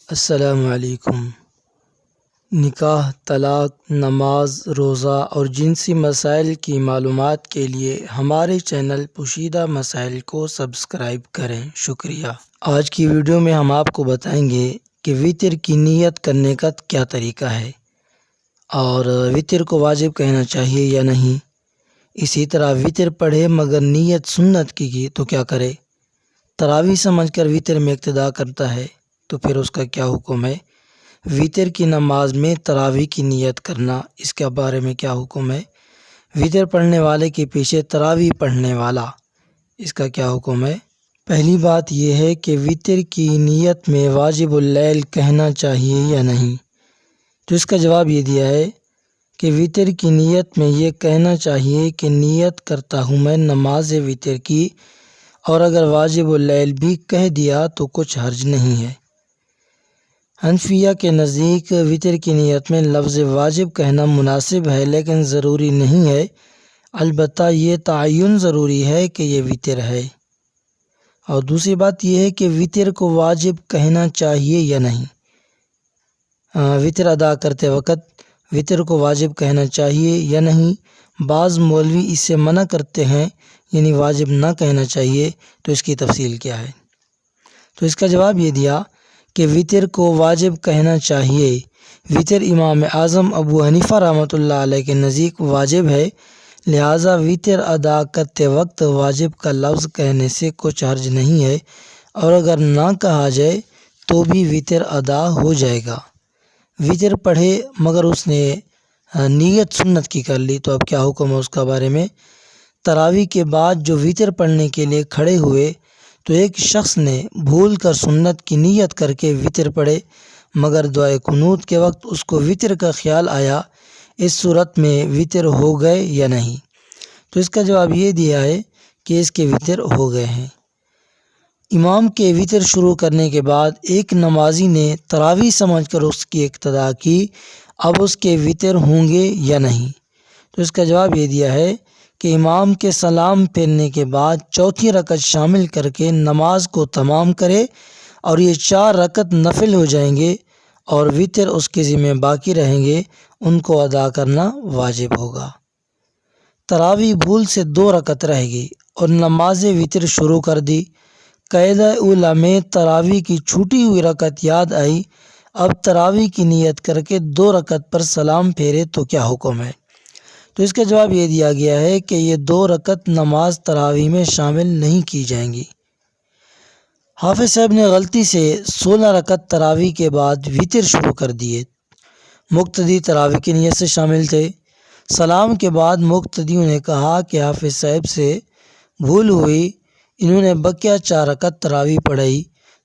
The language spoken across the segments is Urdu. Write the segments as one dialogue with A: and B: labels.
A: السلام علیکم۔ نکاح، طلاق، نماز، روزہ اور جنسی مسائل کی معلومات کے لیے ہمارے چینل پوشیدہ مسائل کو سبسکرائب کریں۔ شکریہ۔ آج کی ویڈیو میں ہم آپ کو بتائیں گے کہ وتر کی نیت کرنے کا کیا طریقہ ہے اور وتر کو واجب کہنا چاہیے یا نہیں۔ اسی طرح وتر پڑھے مگر نیت سنت کی تو کیا کرے۔ تراویح سمجھ کر وتر میں اقتدا کرتا ہے تو پھر اس کا کیا حکم ہے۔ وتر کی نماز میں تراویح کی نیت کرنا، اس کے بارے میں کیا حکم ہے۔ وتر پڑھنے والے کے پیچھے تراویح پڑھنے والا، اس کا کیا حکم ہے۔ پہلی بات یہ ہے کہ وتر کی نیت میں واجب اللیل کہنا چاہیے یا نہیں، تو اس کا جواب یہ دیا ہے کہ وتر کی نیت میں یہ کہنا چاہیے کہ نیت کرتا ہوں میں نماز وتر کی، اور اگر واجب اللیل بھی کہہ دیا تو کچھ حرج نہیں ہے۔ حنفیہ کے نزدیک وتر کی نیت میں لفظ واجب کہنا مناسب ہے لیکن ضروری نہیں ہے، البتہ یہ تعین ضروری ہے کہ یہ وتر ہے۔ اور دوسری بات یہ ہے کہ وتر کو واجب کہنا چاہیے یا نہیں۔ وتر ادا کرتے وقت وتر کو واجب کہنا چاہیے یا نہیں۔ بعض مولوی اس سے منع کرتے ہیں، یعنی واجب نہ کہنا چاہیے، تو اس کی تفصیل کیا ہے۔ تو اس کا جواب یہ دیا کہ وتر کو واجب کہنا چاہیے۔ وتر امام اعظم ابو حنیفہ رحمۃ اللہ علیہ کے نزدیک واجب ہے، لہٰذا وتر ادا کرتے وقت واجب کا لفظ کہنے سے کچھ حرج نہیں ہے، اور اگر نہ کہا جائے تو بھی وتر ادا ہو جائے گا۔ وتر پڑھے مگر اس نے نیت سنت کی کر لی تو اب کیا حکم ہے اس کا بارے میں۔ تراویح کے بعد جو وتر پڑھنے کے لیے کھڑے ہوئے تو ایک شخص نے بھول کر سنت کی نیت کر کے وتر پڑھے مگر دعائے قنوت کے وقت اس کو وتر کا خیال آیا، اس صورت میں وتر ہو گئے یا نہیں، تو اس کا جواب یہ دیا ہے کہ اس کے وتر ہو گئے ہیں۔ امام کے وتر شروع کرنے کے بعد ایک نمازی نے تراویح سمجھ کر اس کی اقتدا کی، اب اس کے وتر ہوں گے یا نہیں، تو اس کا جواب یہ دیا ہے کہ امام کے سلام پھیرنے کے بعد چوتھی رکعت شامل کر کے نماز کو تمام کرے، اور یہ 4 رکعت نفل ہو جائیں گے اور وتر اس کے ذمہ باقی رہیں گے، ان کو ادا کرنا واجب ہوگا۔ تراویح بھول سے 2 رکعت رہ گئی اور نماز وتر شروع کر دی، قاعدہ اولیٰ میں تراویح کی چھوٹی ہوئی رکعت یاد آئی، اب تراویح کی نیت کر کے 2 رکعت پر سلام پھیرے تو کیا حکم ہے، تو اس کا جواب یہ دیا گیا ہے کہ یہ 2 رکعت نماز تراویح میں شامل نہیں کی جائیں گی۔ حافظ صاحب نے غلطی سے 16 رکعت تراویح کے بعد وتر شروع کر دیے، مقتدی تراویح کی نیت سے شامل تھے۔ سلام کے بعد مقتدیوں نے کہا کہ حافظ صاحب سے بھول ہوئی، انہوں نے بقیہ 4 رکعت تراویح پڑھائی،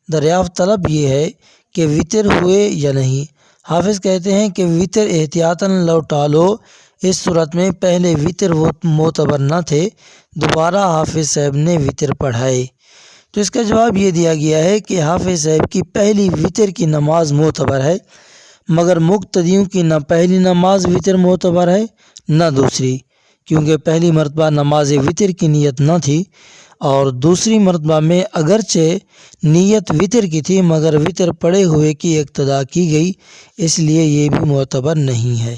A: دریافت طلب یہ ہے کہ وتر ہوئے یا نہیں۔ حافظ کہتے ہیں کہ وتر احتیاطاً لوٹا لو، اس صورت میں پہلے وتر معتبر نہ تھے، دوبارہ حافظ صاحب نے وتر پڑھائے، تو اس کا جواب یہ دیا گیا ہے کہ حافظ صاحب کی پہلی وتر کی نماز معتبر ہے، مگر مقتدیوں کی نہ پہلی نماز وتر معتبر ہے نہ دوسری، کیونکہ پہلی مرتبہ نماز وتر کی نیت نہ تھی، اور دوسری مرتبہ میں اگرچہ نیت وتر کی تھی مگر وتر پڑے ہوئے کی اقتدا کی گئی، اس لیے یہ بھی معتبر نہیں ہے۔